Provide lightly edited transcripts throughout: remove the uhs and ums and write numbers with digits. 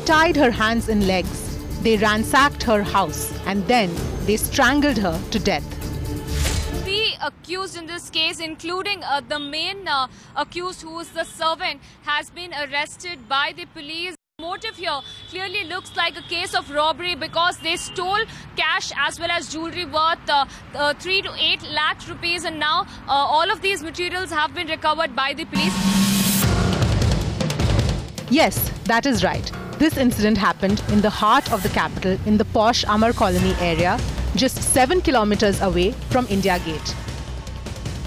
tied her hands and legs. They ransacked her house and then they strangled her to death. The accused in this case, including the main accused, who is the servant, has been arrested by the police. The motive here clearly looks like a case of robbery because they stole cash as well as jewelry worth 3 to 8 lakh rupees, and now all of these materials have been recovered by the police. Yes, that is right. This incident happened in the heart of the capital in the posh Amar colony area, just 7 kilometers away from India Gate.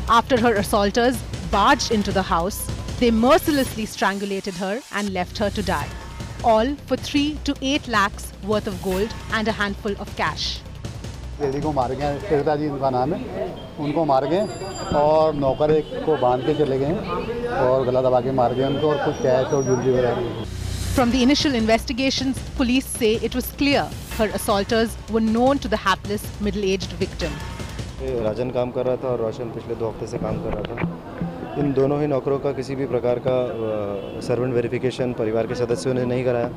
After her assaulters barged into the house, they mercilessly strangulated her and left her to die. All for 3 to 8 lakhs worth of gold and a handful of cash. Lady को मार गए, पिताजी उनका नाम है, उनको मार गए और नौकर एक को बांध के चले गए और गला दबा के मार गए उनको और कुछ कैश और ज्वेलरी वगैरह. From the initial investigations, police say it was clear her assaulters were known to the hapless middle-aged victim. राजन काम कर रहा था और रोशन पिछले 2 हफ्ते से काम कर रहा था. इन दोनों ही नौकरों का किसी भी प्रकार का सर्वेंट वेरिफिकेशन परिवार के सदस्यों ने नहीं कराया.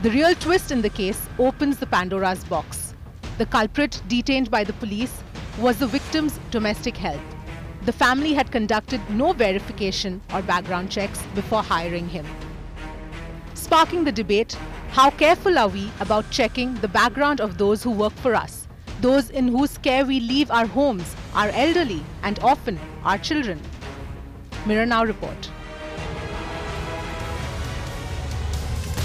The real twist in the case opens the Pandora's box. The culprit detained by the police was the victim's domestic help. The family had conducted no verification or background checks before hiring him. Sparking the debate, how careful are we about checking the background of those who work for us, those in whose care we leave our homes, our elderly, and often our children? Mirror Now report.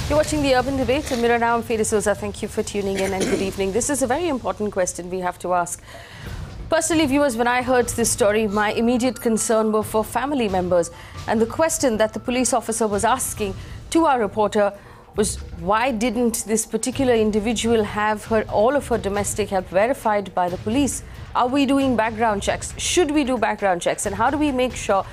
You're watching the Urban Debate in Mirror Now. I'm Fede Souza. Thank you for tuning in and good evening. This is a very important question we have to ask. Personally, viewers, when I heard this story, my immediate concern were for family members. And the question that the police officer was asking to our reporter was, why didn't this particular individual have all of her domestic help verified by the police? Are we doing background checks? Should we do background checks? And how do we make sure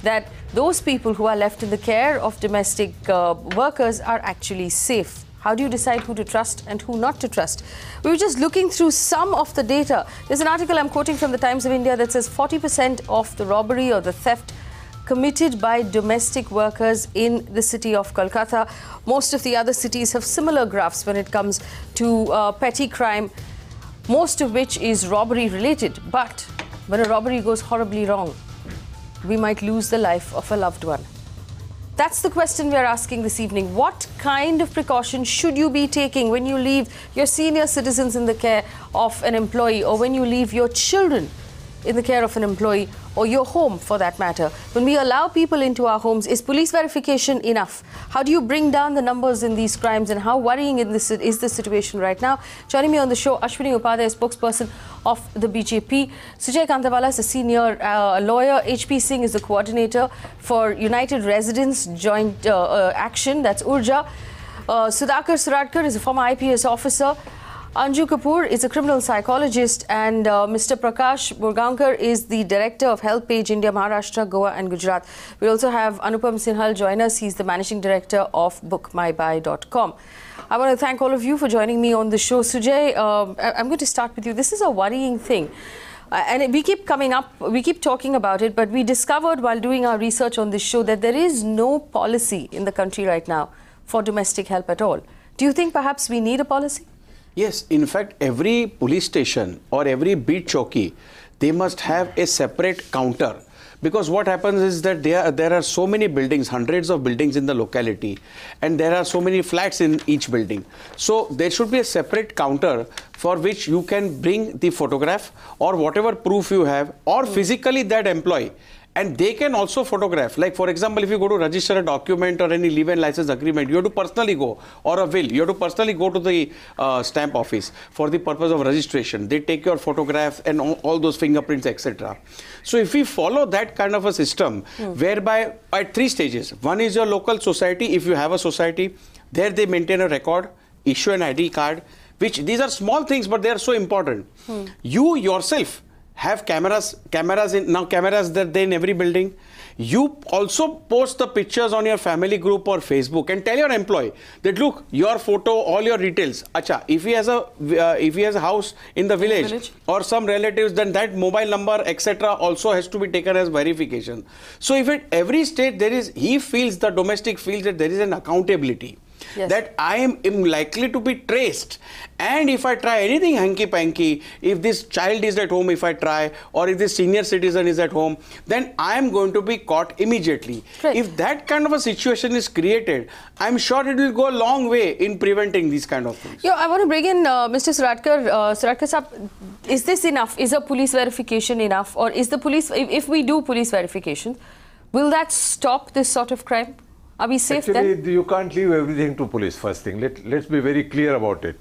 that those people who are left in the care of domestic workers are actually safe? How do you decide who to trust and who not to trust? We were just looking through some of the data. There's an article I'm quoting from the Times of India that says 40% of the robbery or the theft committed by domestic workers in the city of Kolkata. Most of the other cities have similar graphs when it comes to petty crime, most of which is robbery related. But when a robbery goes horribly wrong, we might lose the life of a loved one. That's the question we are asking this evening. What kind of precautions should you be taking when you leave your senior citizens in the care of an employee, or when you leave your children in the care of an employee, or your home for that matter? When we allow people into our homes, is police verification enough? How do you bring down the numbers in these crimes, and how worrying is the situation right now? Joining me on the show, Ashwini Upadhyay, spokesperson of the BJP. Sujay Kantawala is a senior lawyer. HP Singh is the coordinator for United Residents Joint Action, that's URJA. Sudhakar Suradkar is a former IPS officer. Anuja Kapoor is a criminal psychologist, and Mr. Prakash Borgaonkar is the director of Help Age India Maharashtra, Goa and Gujarat. We also have Anupam Sinhal join us. He's the managing director of BookMyBai.com. I want to thank all of you for joining me on the show. Sujay, I'm going to start with you. This is a worrying thing. And we keep coming up, we keep talking about it, but we discovered while doing our research on this show that there is no policy in the country right now for domestic help at all. Do you think perhaps we need a policy? Yes, in fact, every police station or every beat chowki, they must have a separate counter. Because what happens is that there are so many buildings, hundreds of buildings in the locality, and there are so many flats in each building. So there should be a separate counter for which you can bring the photograph or whatever proof you have, or physically that employee. And they can also photograph. Like, for example, if you go to register a document or any leave and license agreement, you have to personally go, or a will, you have to personally go to the stamp office for the purpose of registration. They take your photograph and all those fingerprints, etc. So if we follow that kind of a system, whereby at 3 stages, one is your local society. If you have a society, there they maintain a record, issue an ID card, which these are small things, but they are so important. You yourself have cameras that they in every building. you also post the pictures on your family group or Facebook and tell your employee that look, your photo, all your details. Acha, if he has a house in the village or some relatives, then that mobile number, etc., also has to be taken as verification. So if at every stage he feels, the domestic feels that there is an accountability. Yes. That I am likely to be traced, and if I try anything hanky-panky, if this child is at home, if I try, or if this senior citizen is at home, then I am going to be caught immediately. Right. If that kind of a situation is created, I am sure it will go a long way in preventing these kind of things. I want to bring in Mr. Suradkar. Suradkar Saab, is this enough? Is a police verification enough? Or is the police, if we do police verification, will that stop this sort of crime? Are we safe then? Actually, you can't leave everything to police, first thing. Let's be very clear about it.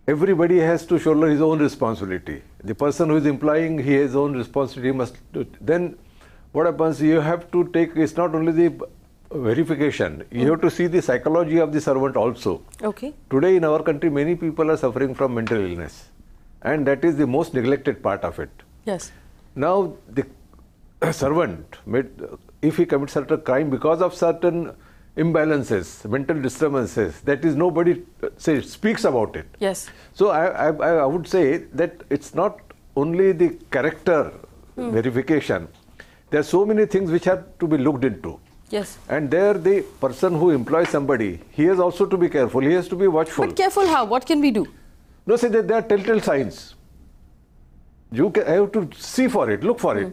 Everybody has to shoulder his own responsibility. The person who is employing, he has his own responsibility. Must then what happens, you have to take, it's not only the verification, you have to see the psychology of the servant also. Okay. Today in our country, many people are suffering from mental illness. And that is the most neglected part of it. Yes. Now, the servant, if he commits certain crime because of certain imbalances, mental disturbances, that is nobody speaks about it. Yes. So I would say that it's not only the character verification. There are so many things which have to be looked into. Yes. And there the person who employs somebody, he has also to be careful. He has to be watchful. But careful how? What can we do? No, say that there are telltale signs. You have to see for it, look for it.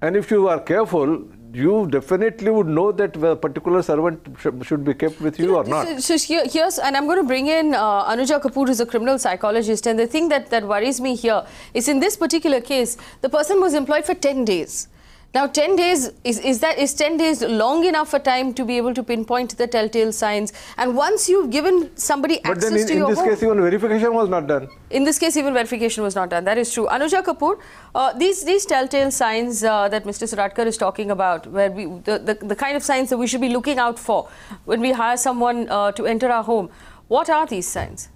And if you are careful, you definitely would know that a particular servant should be kept with you or not. So here's, and I'm going to bring in Anuja Kapoor, who's a criminal psychologist. And the thing that worries me here is in this particular case, the person was employed for 10 days. Now, 10 days, is 10 days long enough a time to be able to pinpoint the telltale signs? And once you've given somebody access to your home... But then in this case, even verification was not done. In this case, even verification was not done. That is true. Anuja Kapoor, these telltale signs that Mr. Suradkar is talking about, where the kind of signs that we should be looking out for when we hire someone to enter our home, what are these signs?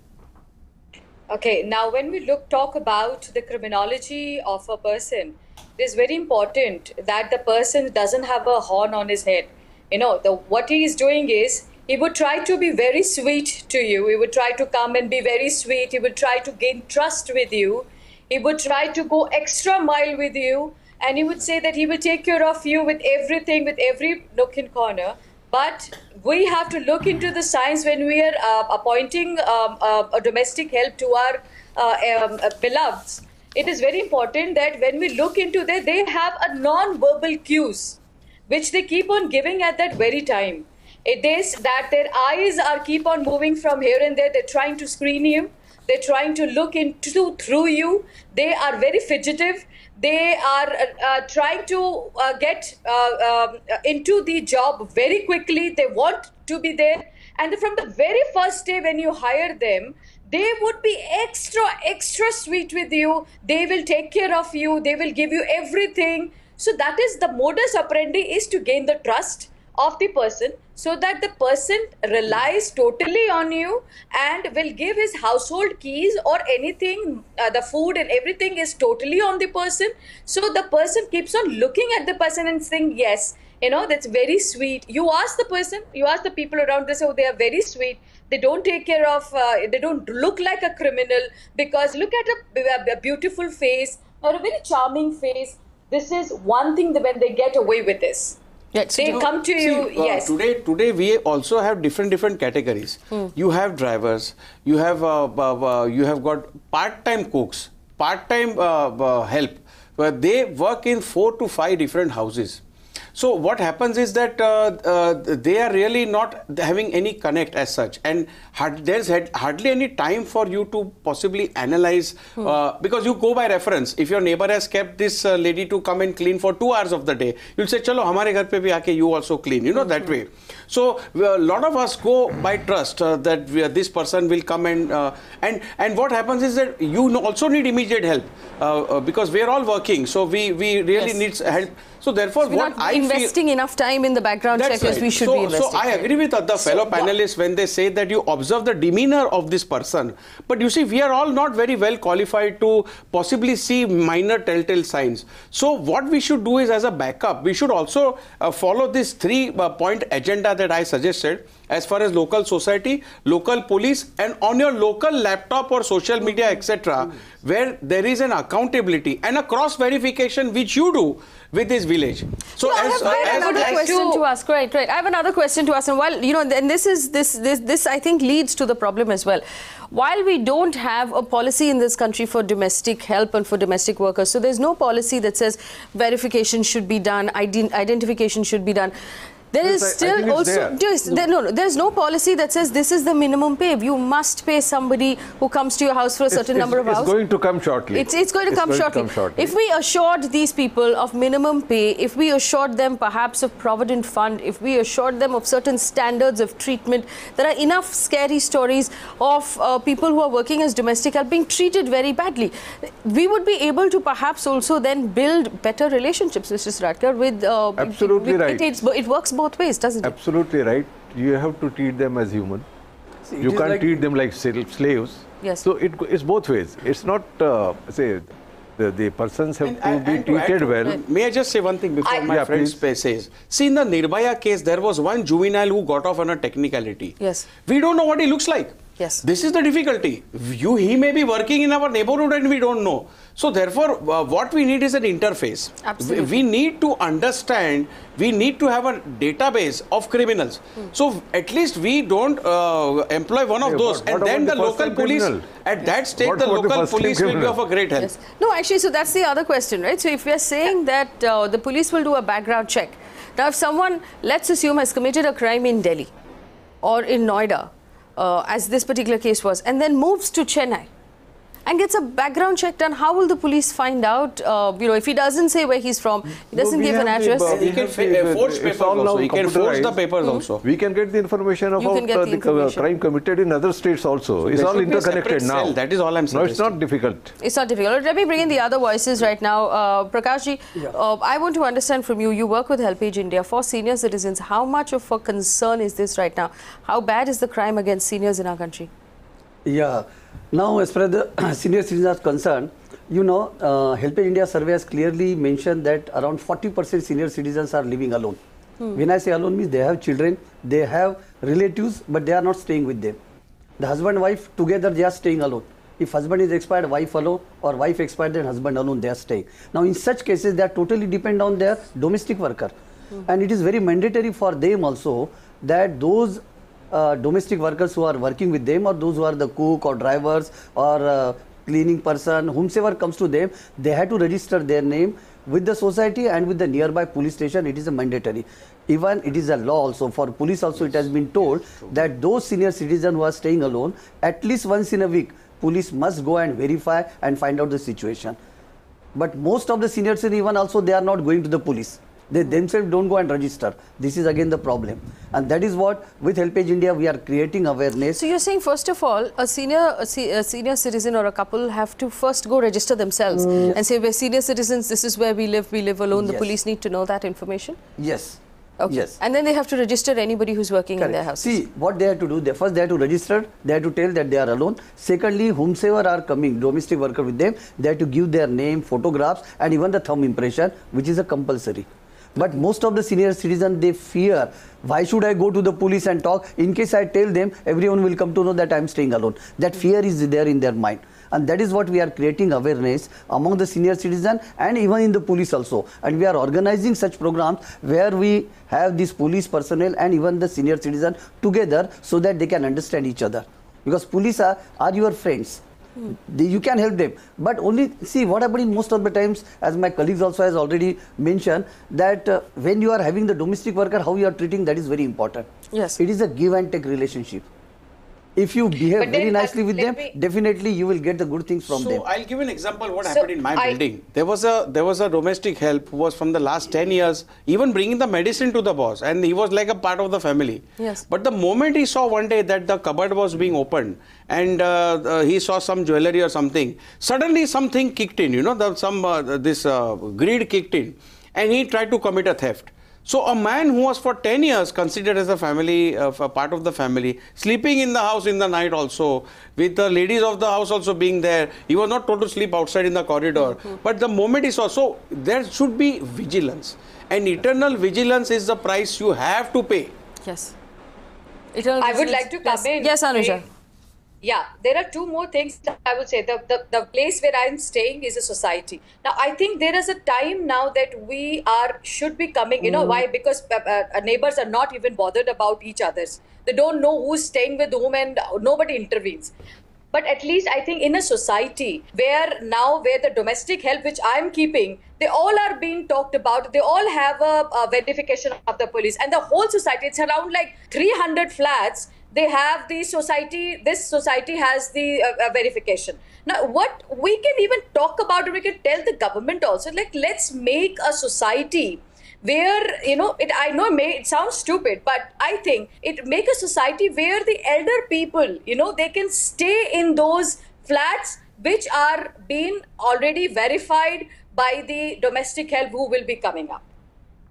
Okay, now when we talk about the criminology of a person, it is very important that the person doesn't have a horn on his head. You know, what he is doing is, he would try to be very sweet to you. He would try to come and be very sweet. He would try to gain trust with you. He would try to go extra mile with you. And he would say that he will take care of you with everything, with every nook and corner. But we have to look into the signs when we are appointing a domestic help to our beloveds. It is very important that when we look into that, they have a non-verbal cues, which they keep on giving at that very time. It is that their eyes keep on moving from here and there. They're trying to screen you. They're trying to look through you. They are very fidgetive. They are trying to get into the job very quickly. They want to be there. And from the very first day when you hire them, they would be extra sweet with you. They will take care of you. They will give you everything. So that is the modus operandi, is to gain the trust of the person so that the person relies totally on you and will give his household keys or anything, the food and everything is totally on the person. So the person keeps on looking at the person and saying, yes, you know, that's very sweet. You ask the person, you ask the people around, they say, oh, they are very sweet. They don't take care of, they don't look like a criminal, because look at a beautiful face or a very charming face. This is one thing that when they get away with this. Yes. They come to you, yes. Today we also have different categories. You have drivers, you have got part-time cooks, part-time help, where they work in 4 to 5 different houses. So what happens is that they are really not having any connect as such, and there's hardly any time for you to possibly analyze, because you go by reference. If your neighbor has kept this lady to come and clean for 2 hours of the day, you'll say, chalo, hamare ghar pe bhi aake you also clean, you know, that way. So a lot of us go by trust that this person will come and what happens is that you also need immediate help because we are all working, so we really need help. So therefore, we're what not I investing feel, enough time in the background check as we should be investing. So I agree with the fellow panelists when they say that you observe the demeanor of this person. But you see, we are all not very well qualified to possibly see minor telltale signs. So what we should do is, as a backup, we should also follow this 3-point agenda that I suggested as far as local society, local police, and on your local laptop or social media, etc., where there is an accountability and a cross verification which you do with this village. So I have another question to ask. Right. I have another question to ask. And while, you know, and this I think leads to the problem as well. While we don't have a policy in this country for domestic help and for domestic workers, so there's no policy that says verification should be done, identification should be done. There is still also, there's no policy that says this is the minimum pay. You must pay somebody who comes to your house for a certain number of hours. It's going to come shortly. It's going to come shortly. If we assured these people of minimum pay, if we assured them perhaps of Provident Fund, if we assured them of certain standards of treatment, there are enough scary stories of people who are working as domestic help being treated very badly. We would be able to perhaps also then build better relationships, Mr. Suradkar, with... Absolutely right. It works both ways, doesn't it? Absolutely right. You have to treat them as human. You can't treat them like slaves. Yes. So it's both ways. It's not, say, the persons have to be treated well. May I just say one thing before my friend says? See, in the Nirbhaya case, there was one juvenile who got off on a technicality. Yes. We don't know what he looks like. Yes. This is the difficulty. He may be working in our neighborhood and we don't know. So therefore, what we need is an interface. Absolutely. We need to understand, we need to have a database of criminals. So at least we don't employ one of those. And then the local police, at that stage, the local police will be of a great help. Yes. No, actually, so that's the other question, right? So if we are saying that the police will do a background check. Now, if someone, let's assume, has committed a crime in Delhi or in Noida, as this particular case was, and then moves to Chennai and gets a background check done, how will the police find out, you know, if he doesn't say where he's from, he doesn't give an address? He can forge papers also. He can forge the papers also. We can get the information about the crime committed in other states also. It's all interconnected now. That is all I'm saying. No, it's not difficult. It's not difficult. Let me bring in the other voices right now. Prakash ji, I want to understand from you, you work with Help Age India for senior citizens. How much of a concern is this right now? How bad is the crime against seniors in our country? Yeah. Now, as far as the senior citizens are concerned, you know, Help Age India survey has clearly mentioned that around 40% senior citizens are living alone. When I say alone means they have children, they have relatives, but they are not staying with them. The husband and wife together, they are staying alone. If husband is expired, wife alone, or wife expired, then husband alone, they are staying. Now, in such cases, they are totally dependent on their domestic worker. And it is very mandatory for them also that those domestic workers who are working with them, or those who are the cook or drivers or cleaning person, whomsoever comes to them, they have to register their name with the society and with the nearby police station. It is a mandatory. Even it is a law also. For police also, it has been told that those senior citizens who are staying alone, at least once in a week, police must go and verify and find out the situation. But most of the senior citizens, even also, they are not going to the police. They themselves don't go and register. This is again the problem. And that is what, with Help Age India, we are creating awareness. So you're saying, first of all, a senior citizen or a couple have to first go register themselves and say, we're senior citizens, this is where we live alone. The police need to know that information? Yes. Okay. Yes. And then they have to register anybody who's working in their house. See, what they have to do, first they have to register, they have to tell that they are alone. Secondly, whomsoever are coming, domestic worker with them, they have to give their name, photographs, and even the thumb impression, which is a compulsory. But most of the senior citizens, they fear, why should I go to the police and talk? In case I tell them, everyone will come to know that I am staying alone. That fear is there in their mind. And that is what we are creating awareness among the senior citizens and even in the police also. And we are organizing such programs where we have these police personnel and even the senior citizens together so that they can understand each other. Because police are your friends. You can help them, but only see what happens in most of the times, as my colleagues also has already mentioned, that when you are having the domestic worker, how you are treating, that is very important. Yes, it is a give and take relationship. If you behave very nicely with them, definitely you will get the good things from them. So I'll give an example what happened in my building. There was a domestic help who was from the last 10 years, even bringing the medicine to the boss, and he was like a part of the family. Yes. But the moment he saw one day that the cupboard was being opened and he saw some jewelry or something, suddenly something kicked in, you know, this greed kicked in. and he tried to commit a theft. So a man who was for 10 years considered as a family, a part of the family, sleeping in the house in the night also, with the ladies of the house also being there, he was not told to sleep outside in the corridor. But the moment he saw, so there should be vigilance. And eternal vigilance is the price you have to pay. Yes. I would like to come in. Yes, Anuja. Yeah, there are two more things that I would say. The place where I'm staying is a society. Now, I think there is a time now that we should be coming. You know why? Because neighbors are not even bothered about each other's. They don't know who's staying with whom, and nobody intervenes. But at least I think in a society where the domestic help which I'm keeping, they all are being talked about. They all have a verification of the police, and the whole society, it's around like 300 flats. They have the society, this society has the verification. Now, what we can even talk about, we can tell the government also, like, let's make a society where, you know, it sounds stupid, but I think make a society where the elder people, you know, they can stay in those flats which are being already verified by the domestic help who will be coming up.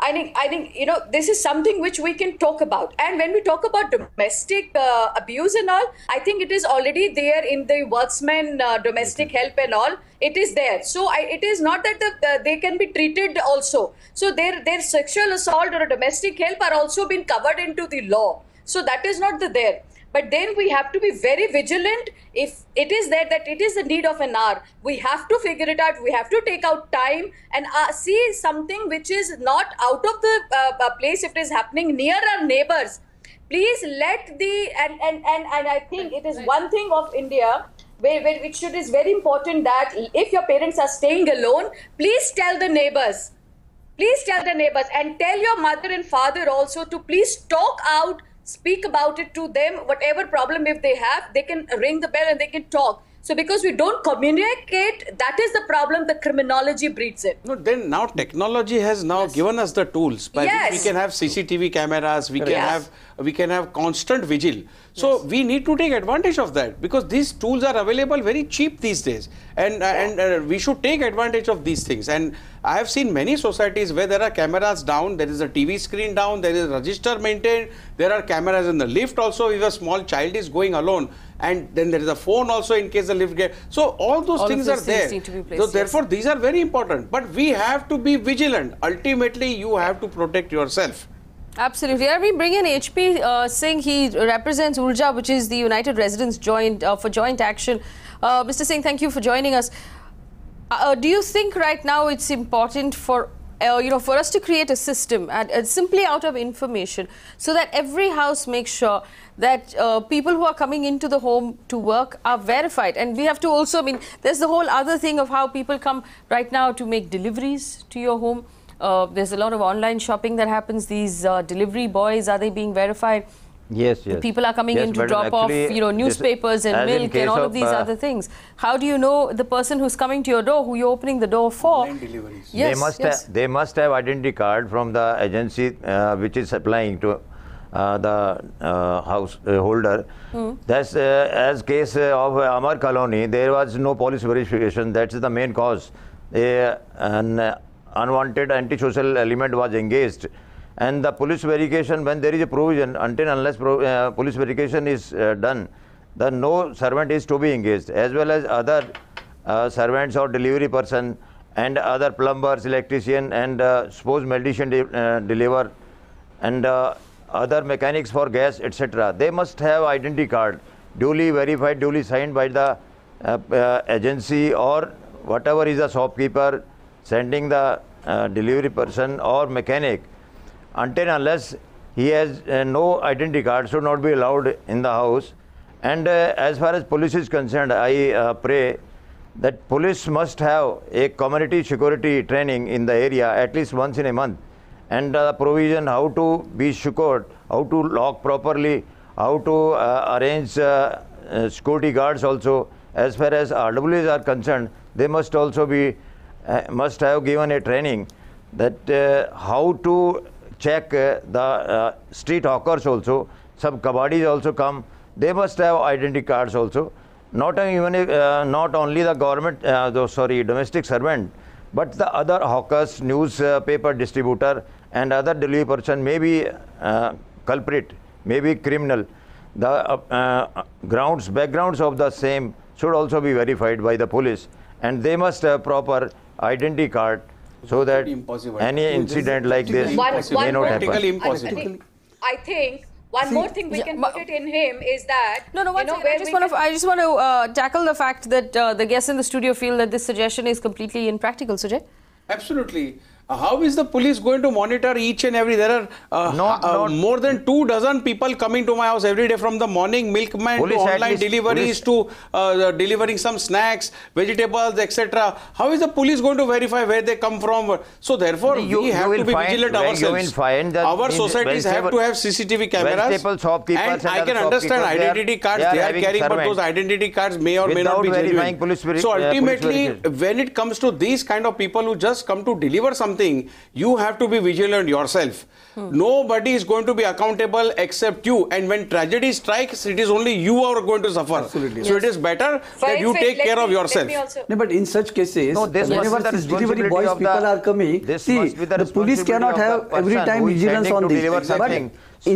I think, you know, this is something which we can talk about. And when we talk about domestic abuse and all, I think it is already there in the worksman domestic help and all. It is there. So it is not that they can be treated also. So their sexual assault or a domestic help are also been covered into the law. So that is not there. But then we have to be very vigilant. If it is there that it is the need of an hour, we have to figure it out. We have to take out time and see something which is not out of the place if it is happening near our neighbors. Please let and I think it is one thing of India which is very important, that if your parents are staying alone, please tell the neighbors. Please tell the neighbors, and tell your mother and father also to please talk out. Speak about it to them, whatever problem if they have, they can ring the bell and they can talk. So because we don't communicate, that is the problem, the criminology breeds it. No, then now technology has now given us the tools by which we can have CCTV cameras, we can have constant vigil. So we need to take advantage of that, because these tools are available very cheap these days, and we should take advantage of these things. And I have seen many societies where there are cameras down, there is a TV screen down, there is a register maintained, there are cameras in the lift also if a small child is going alone, and then there is a phone also in case the lift gets. So all those things are there. So therefore these are very important, but we have to be vigilant. Ultimately you have to protect yourself. Absolutely. Let me bring in HP Singh. He represents URJA, which is the United Residents for Joint Action. Mr. Singh, thank you for joining us. Do you think right now it's important for for us to create a system simply out of information, so that every house makes sure that people who are coming into the home to work are verified? And we have to also, I mean, there's the whole other thing of how people come right now to make deliveries to your home. There's a lot of online shopping that happens. These delivery boys, are they being verified? Yes, yes. People are coming in to drop off, newspapers and milk and all of these other things. How do you know the person who's coming to your door, who you're opening the door for? Online deliveries. Yes, they must have identity card from the agency which is supplying to the householder. That's as case of Amar colony, there was no police verification. That's the main cause. An unwanted antisocial element was engaged. And the police verification, when there is a provision, until unless police verification is done, then no servant is to be engaged, as well as other servants or delivery person and other plumbers, electrician, and suppose medicine deliver, and other mechanics for gas, etc. They must have identity card, duly verified, duly signed by the agency or whatever is the shopkeeper sending the delivery person or mechanic. Until unless he has no identity card, should not be allowed in the house. And as far as police is concerned, I pray that police must have a community security training in the area at least once in a month, and provision how to be secured, how to lock properly, how to arrange security guards also. As far as RWs are concerned, they must also be must have given a training that how to check the street hawkers also. Some kabadis also come, they must have identity cards also. Not even not only the government, domestic servant, But the other hawkers, newspaper distributor and other delivery person may be culprit, may be criminal. The backgrounds of the same should also be verified by the police, and they must have proper identity card so that any incident like this may not happen. Impossible. I think one more thing we can put it in him is that I just want to tackle the fact that the guests in the studio feel that this suggestion is completely impractical. Sujay? Absolutely. How is the police going to monitor each and every? There are more than 24 people coming to my house every day, from the morning milkman to online deliveries to delivering some snacks, vegetables, etc. How is the police going to verify where they come from? So therefore, we have to be vigilant ourselves. Our societies have to have CCTV cameras. And I can understand identity cards they are carrying, but those identity cards may or may not be genuine. So ultimately, when it comes to these kind of people who just come to deliver something, you have to be vigilant yourself. Nobody is going to be accountable except you, and when tragedy strikes, it is only you who are going to suffer. Absolutely. So it is better that you take care of yourself. No, but in such cases, whenever these delivery boys people are coming, the police cannot have every time vigilance on this. But in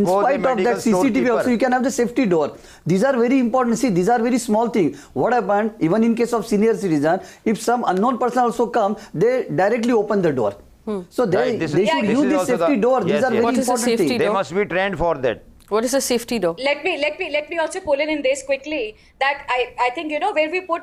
spite of that CCTV also, you can have the safety door. These are very important. See, these are very small things. What happened, even in case of senior citizen, if some unknown person also come, they directly open the door. So they should use this safety door. These are very important things. They must be trained for that. What is a safety door? Let me also pull in this quickly. That I think where we put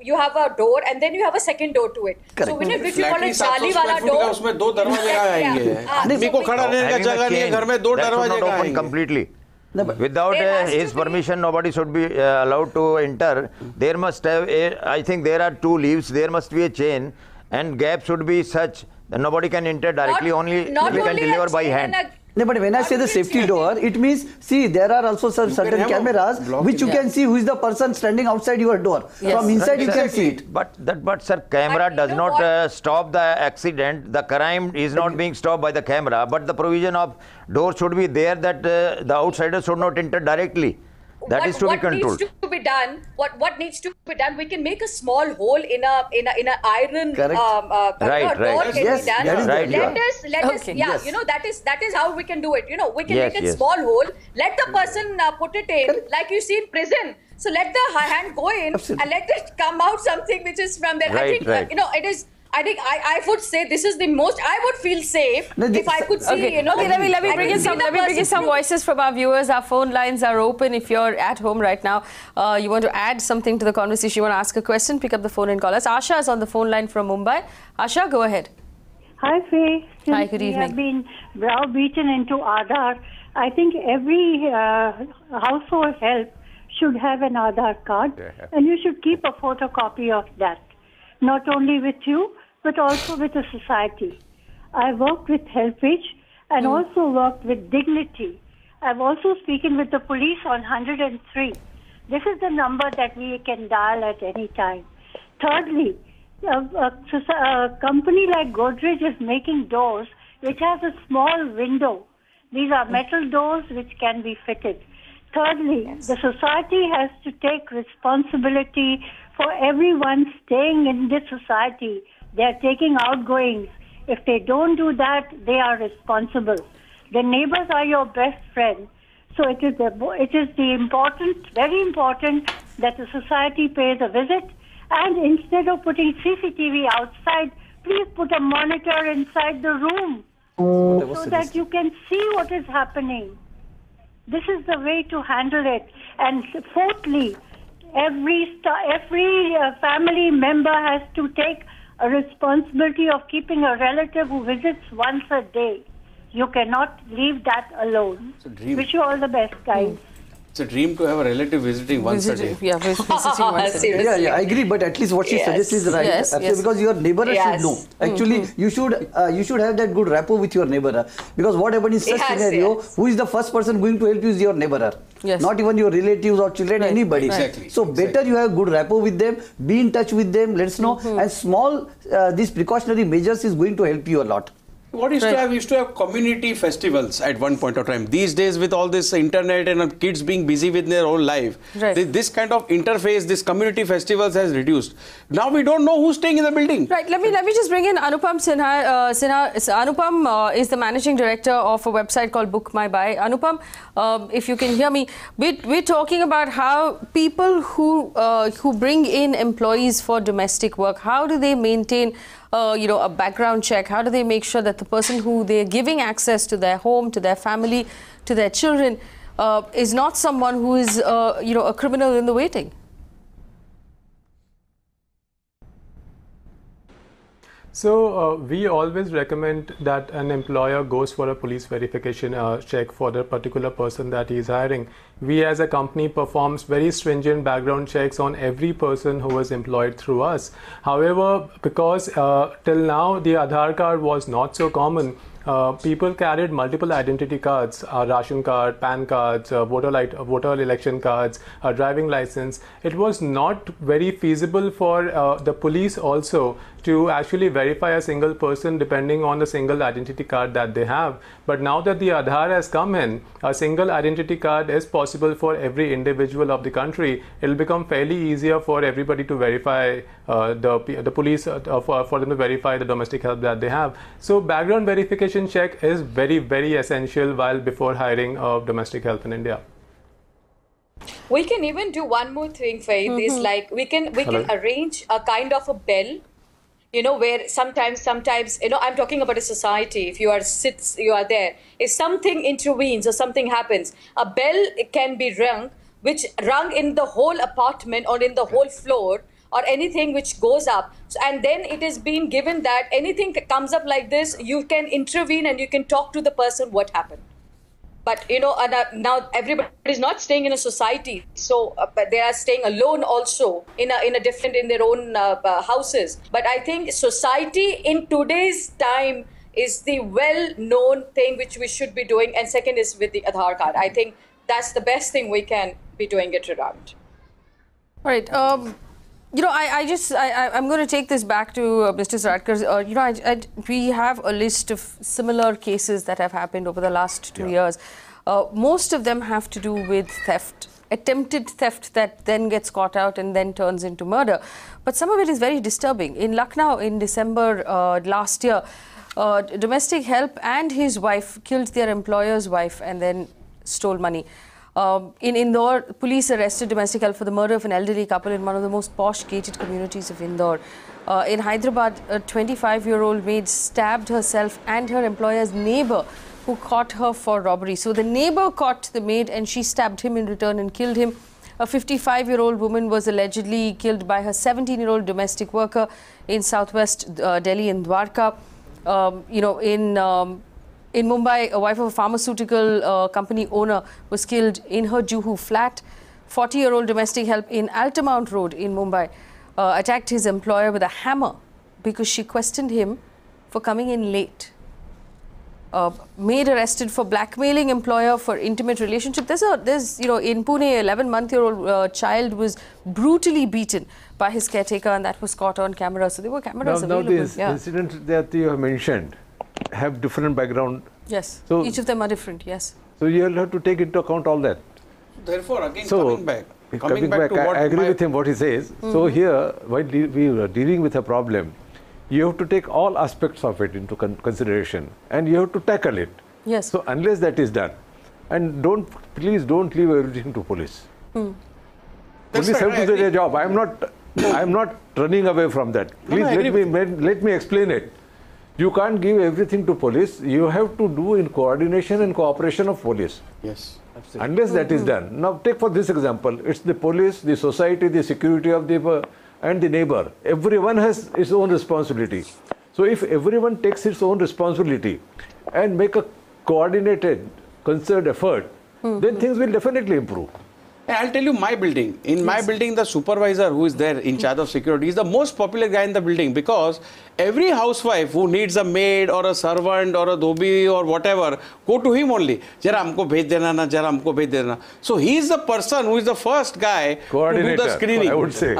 you have a door and then you have a second door to it. Correct. So which we call a jali wala door. उसमें दो दरवाजे आएंगे. आदमी को खड़ा रहने का जगह नहीं है घर में, दो दरवाजे आएंगे. Completely. Without his permission, nobody should be allowed to enter. There must have I think there are 2 leaves. There must be a chain, and gap should be such that nobody can enter directly. Only we can deliver by hand. No, but when I say the safety door, it means, see, there are also certain cameras which you can see who is the person standing outside your door. Yes. From inside you can see it. But sir, camera does not stop the accident. The crime is not being stopped by the camera, but the provision of door should be there that the outsiders should not enter directly. That is to be controlled. Needs to be done? What needs to be done? We can make a small hole in a iron door. Right. Yes, let us. That is how we can do it. We can make a small hole. Let the person put it in, like you see in prison. So let the hand go in and let it come out something which is from there. I think it is. I think I would say this is the most I would feel safe if I could see, let me bring in some voices from our viewers. Our phone lines are open. If you're at home right now, you want to add something to the conversation, you want to ask a question, pick up the phone and call us. Asha is on the phone line from Mumbai. Asha, go ahead. Hi, Faye. Hi, good evening. We have been browbeaten into Aadhaar. I think every household help should have an Aadhaar card, and you should keep a photocopy of that. Not only with you, but also with the society. I worked with Helpage and also worked with Dignity. I've also spoken with the police on 103. This is the number that we can dial at any time. Thirdly, a company like Godrej is making doors which has a small window. These are metal doors which can be fitted. Thirdly, the society has to take responsibility for everyone staying in this society. They are taking outgoings. If they don't do that, they are responsible. The neighbors are your best friend. So it is very important that the society pays a visit, and instead of putting CCTV outside, please put a monitor inside the room so that you can see what is happening. This is the way to handle it. And fourthly, every family member has to take a responsibility of keeping a relative who visits once a day. You cannot leave that alone. Wish you all the best, guys. It's a dream to have a relative visiting once a day. Yeah, visiting once a day. Yeah, I agree. But at least what she suggests is right. Yes. Because your neighbor should know. Actually, you should have that good rapport with your neighbor. Because what happens in such scenario, who is the first person going to help you is your neighbor. Yes. Not even your relatives or children, anybody. Exactly. So better you have good rapport with them, be in touch with them, let's know. And small, these precautionary measures is going to help you a lot. What used to have, we used to have community festivals at one point of time. These days, with all this internet and kids being busy with their own life, this kind of interface, this community festivals has reduced. Now we don't know who's staying in the building. Right. Let me just bring in Anupam Sinhal. Anupam is the managing director of a website called BookMyBai. Anupam, if you can hear me, we're talking about how people who bring in employees for domestic work, how do they maintain a background check? How do they make sure that the person who they're giving access to their home, to their family, to their children, is not someone who is, a criminal in the waiting? So we always recommend that an employer goes for a police verification check for the particular person that he is hiring. We as a company performs very stringent background checks on every person who was employed through us. However, because till now the Aadhaar card was not so common, people carried multiple identity cards, ration card, PAN cards, voter election cards, driving license. It was not very feasible for the police also to actually verify a single person depending on the single identity card that they have. But now that the Aadhaar has come in, a single identity card is possible for every individual of the country. It will become fairly easier for everybody to verify the police, for them to verify the domestic help that they have. So background verification check is very, very essential while before hiring domestic help in India. We can even do one more thing, Faith, is like we can arrange a kind of a bell, where sometimes, I'm talking about a society. If you are there, if something intervenes or something happens, a bell can be rung in the whole apartment or in the whole floor, or anything which goes up. And then it is being given that anything comes up like this, you can intervene and you can talk to the person what happened. But, now everybody is not staying in a society. So they are staying alone also in their own houses. But I think society in today's time is the well-known thing which we should be doing. And second is with the Aadhaar card. I think that's the best thing we can be doing it around. All right. I'm going to take this back to Mr. Suradkar. We have a list of similar cases that have happened over the last 2 years. Most of them have to do with theft, attempted theft that then gets caught out and then turns into murder. But some of it is very disturbing. In Lucknow in December last year, domestic help and his wife killed their employer's wife and then stole money. In Indore, police arrested domestic help for the murder of an elderly couple in one of the most posh gated communities of Indore. In Hyderabad, a 25-year-old maid stabbed herself and her employer's neighbor, who caught her for robbery. So the neighbor caught the maid and she stabbed him in return and killed him. A 55-year-old woman was allegedly killed by her 17-year-old domestic worker in southwest Delhi in Dwarka. In Mumbai, a wife of a pharmaceutical company owner was killed in her Juhu flat. 40-year-old domestic help in Altamount Road in Mumbai attacked his employer with a hammer because she questioned him for coming in late. Maid arrested for blackmailing employer for intimate relationship. There's in Pune, 11-month-old child was brutally beaten by his caretaker, and that was caught on camera. So there were cameras available. Now these incidents that you have mentioned have different background. Yes. So each of them are different. Yes. So you will have to take into account all that. Therefore, again, coming back to what I agree with him what he says. So here, while we are dealing with a problem, you have to take all aspects of it into consideration and you have to tackle it. Yes. So unless that is done, and please don't leave everything to police. Police have to do their job. I am not running away from that. Please let me explain it. You can't give everything to police. You have to do in coordination and cooperation of police. Yes. Absolutely. Unless that is done. Now take for this example, it's the police, the society, the security of the and the neighbor. Everyone has its own responsibility. So if everyone takes its own responsibility and make a coordinated, concerted effort, then things will definitely improve. I'll tell you my building. In my building, the supervisor who is there in charge of security is the most popular guy in the building, because every housewife who needs a maid or a servant or a dhobi or whatever, go to him only. Jara humko bhej dena na, jara humko bhej dena. So he is the person who is the first guy to do the screening. I would say.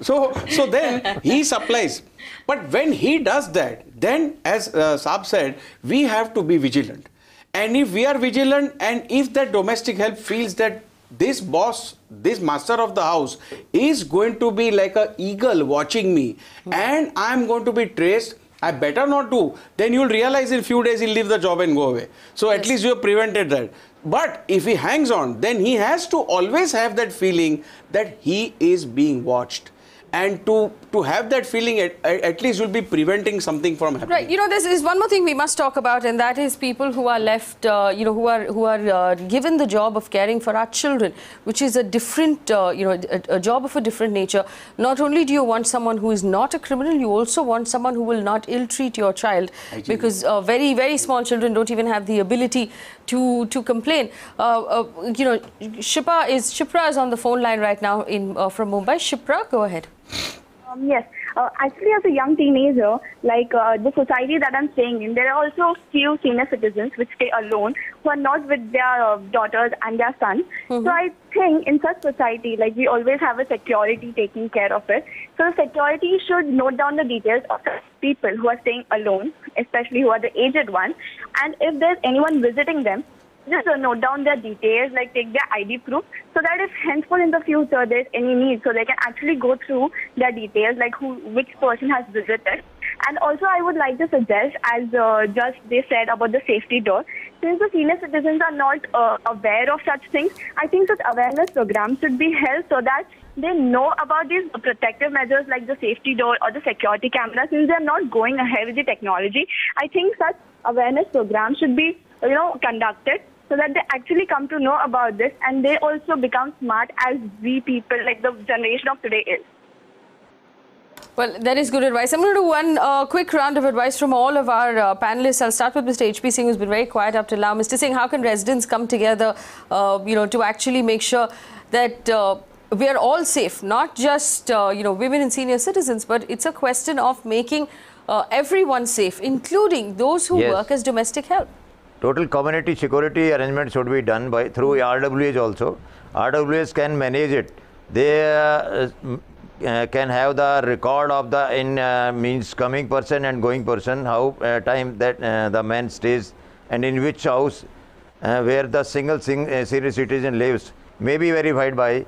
So then he supplies. But when he does that, then as Saab said, we have to be vigilant. And if we are vigilant, and if that domestic help feels that this boss, this master of the house is going to be like an eagle watching me, and I'm going to be traced, I better not do. Then you'll realize in a few days he'll leave the job and go away. So at least you have prevented that. But if he hangs on, then he has to always have that feeling that he is being watched. And to have that feeling, at least you'll be preventing something from happening. Right. You know, there is one more thing we must talk about, and that is people who are left, who are given the job of caring for our children, which is a different, a job of a different nature. Not only do you want someone who is not a criminal, you also want someone who will not ill-treat your child, because very, very small children don't even have the ability to complain. Shipra is on the phone line right now from Mumbai. Shipra, go ahead. Yes. Actually, as a young teenager, like the society that I'm staying in, there are also few senior citizens which stay alone, who are not with their daughters and their sons. So I think in such society, like we always have a security taking care of it. So the security should note down the details of the people who are staying alone, especially who are the aged ones. And if there's anyone visiting them, just note down their details, like take their ID proof, so that if henceforth in the future there's any need, so they can actually go through their details, like which person has visited. And also I would like to suggest, as just they said about the safety door, since the senior citizens are not aware of such things, I think such awareness programs should be held so that they know about these protective measures like the safety door or the security camera. Since they are not going ahead with the technology, I think such awareness programs should be conducted, so that they actually come to know about this and they also become smart as we people, like the generation of today is. Well, that is good advice. I'm going to do one quick round of advice from all of our panelists. I'll start with Mr. H.P. Singh, who's been very quiet up till now. Mr. Singh, how can residents come together, to actually make sure that we are all safe, not just, women and senior citizens, but it's a question of making everyone safe, including those who work as domestic help? Total community security arrangement should be done through RWAs also. RWAs can manage it. They can have the record of the means coming person and going person, how time that the man stays, and in which house where the single senior citizen lives, may be verified by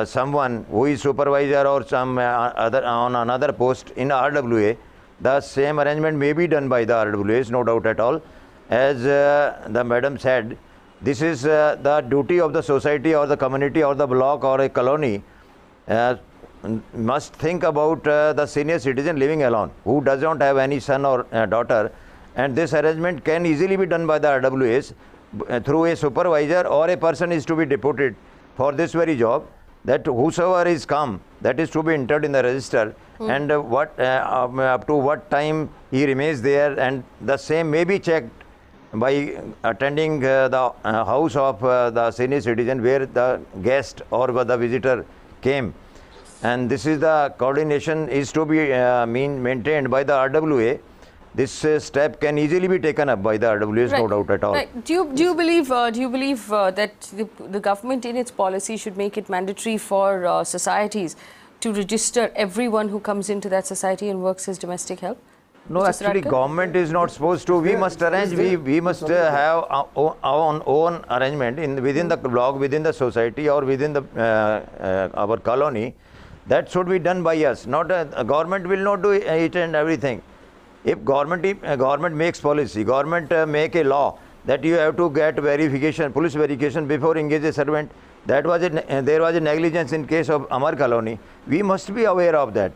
someone who is supervisor or some other on another post in RWA. The same arrangement may be done by the RWAs, no doubt at all. As the madam said, this is the duty of the society or the community or the block or a colony must think about the senior citizen living alone who does not have any son or daughter, and this arrangement can easily be done by the RWAs through a supervisor, or a person is to be deputed for this very job, that whosoever is come, that is to be entered in the register, and up to what time he remains there, and the same may be checked by attending the house of the senior citizen where the guest or the visitor came. And this is the coordination is to be maintained by the RWA. This step can easily be taken up by the RWAs, no doubt at all. Right. Do you believe that the government in its policy should make it mandatory for societies to register everyone who comes into that society and works as domestic help? No, actually, government is not supposed to. We must arrange. We must have our own arrangement within the block, within the society, or within the our colony. That should be done by us. Not government will not do it and everything. If government makes policy, government make a law that you have to get verification, police verification before engage a servant. That was there was a negligence in case of Amar colony. We must be aware of that.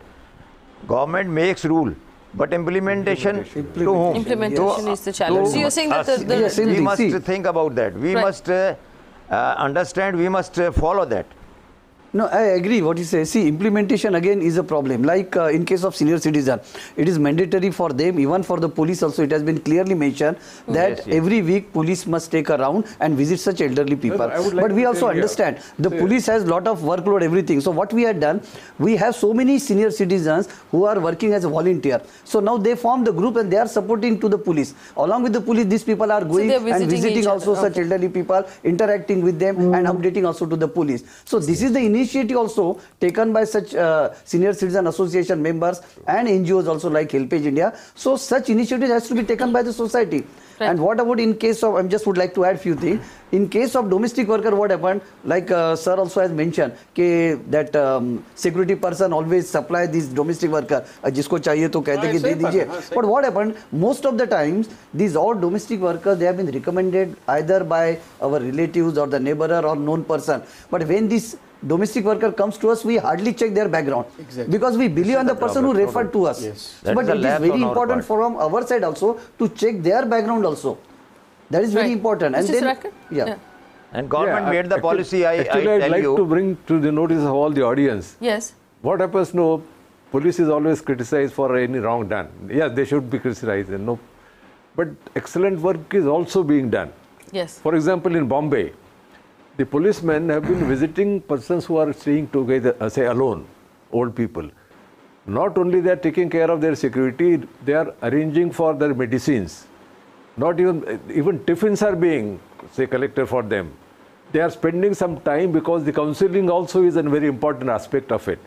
Government makes rule. But implementation to whom? Implementation is the challenge. So you're saying that we must think about that. We must understand. We must follow that. No, I agree what you say. See, implementation again is a problem. Like in case of senior citizen, it is mandatory for them, even for the police also. It has been clearly mentioned that every week police must take a round and visit such elderly people. But we also understand the police has lot of workload, everything. So what we had done, we have so many senior citizens who are working as a volunteer. So now they form the group and they are supporting to the police. Along with the police, these people are going and visiting also such elderly people, interacting with them and updating also to the police. So this is the initiative also taken by such senior citizen association members and NGOs also like Age India. So such initiative has to be taken by the society. And what about in case of, I just would like to add few things. In case of domestic worker, what happened? Like sir also has mentioned that security person always supply these domestic worker. Jisko chahiye to kehte ki de dijiye. But what happened? Most of the times, these all domestic workers, they have been recommended either by our relatives or the neighbor or known person. But when this domestic worker comes to us, we hardly check their background because we believe on the person who referred to us. So, but it is very important from our side also to check their background also. That is very important. And then, and government made the policy. Actually, I'd like to bring to the notice of all the audience. Yes. What happens? No, police is always criticized for any wrong done. Yes, they should be criticized. No, but excellent work is also being done. Yes. For example, in Bombay, the policemen have been visiting persons who are staying together, say alone, old people. Not only they are taking care of their security, they are arranging for their medicines. Not even tiffins are being, say, collected for them. They are spending some time because the counseling also is a very important aspect of it.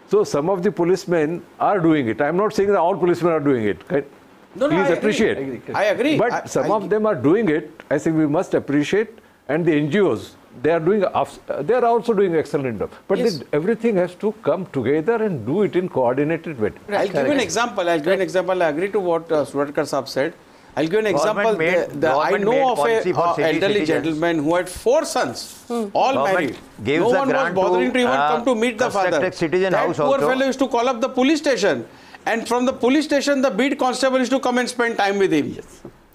So some of the policemen are doing it. I am not saying that all policemen are doing it. Please appreciate. I agree. But some of them are doing it. I think we must appreciate. And the NGOs, they are also doing excellent job. But everything has to come together and do it in coordinated way. I'll give you an example. I agree to what Suradkar Saab said. I'll give you an example. I know of an elderly gentleman who had 4 sons, all married. No one was bothering to even come to meet the father. That poor fellow used to call up the police station. And from the police station, the beat constable used to come and spend time with him.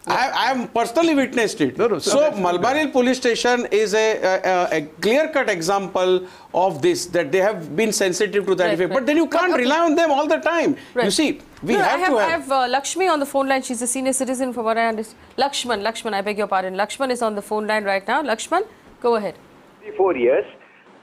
I have personally witnessed it. So Mulbaril police station is a clear-cut example of this, that they have been sensitive to that effect. But then you can't rely on them all the time. You see, we have to have... I have Lakshmi on the phone line. She's a senior citizen from what I understand. Lakshman, I beg your pardon. Lakshman is on the phone line right now. Lakshman, go ahead. 4 years,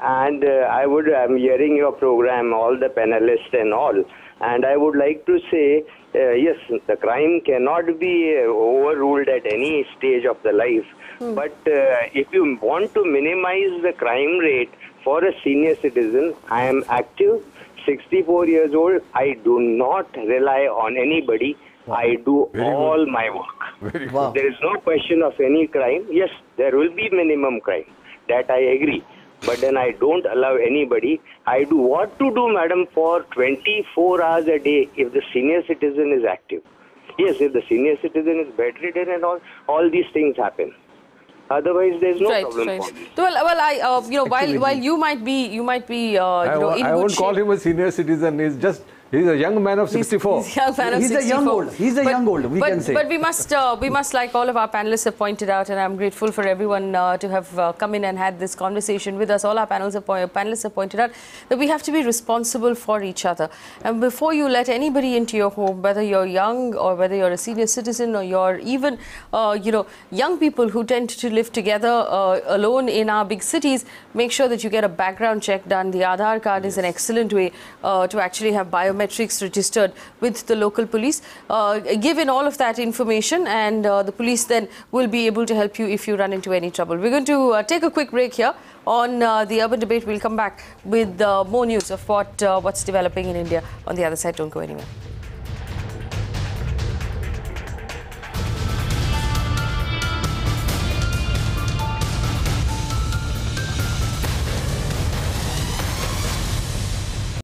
and I'm hearing your program, all the panelists and all, and I would like to say, yes, the crime cannot be overruled at any stage of the life. But if you want to minimize the crime rate for a senior citizen, I am active, 64 years old. I do not rely on anybody. I do all my work. There is no question of any crime. Yes, there will be minimum crime. That I agree. But then I don't allow anybody. I do what to do, madam, for 24 hours a day if the senior citizen is active. Yes, if the senior citizen is bedridden and all these things happen. Otherwise, there's no problem for me. Well, while you might be, I won't call him a senior citizen. He's a young man of 64. He's a young old. We can say. But we must, like all of our panelists have pointed out, and I'm grateful for everyone to have come in and had this conversation with us. All our panelists have pointed out that we have to be responsible for each other. And before you let anybody into your home, whether you're young or whether you're a senior citizen or you're even, young people who tend to live together alone in our big cities, make sure that you get a background check done. The Aadhaar card is an excellent way to actually have biometrics registered with the local police. Give in all of that information, and the police then will be able to help you if you run into any trouble. We're going to take a quick break here on the Urban Debate. We'll come back with more news of what's developing in India on the other side. Don't go anywhere.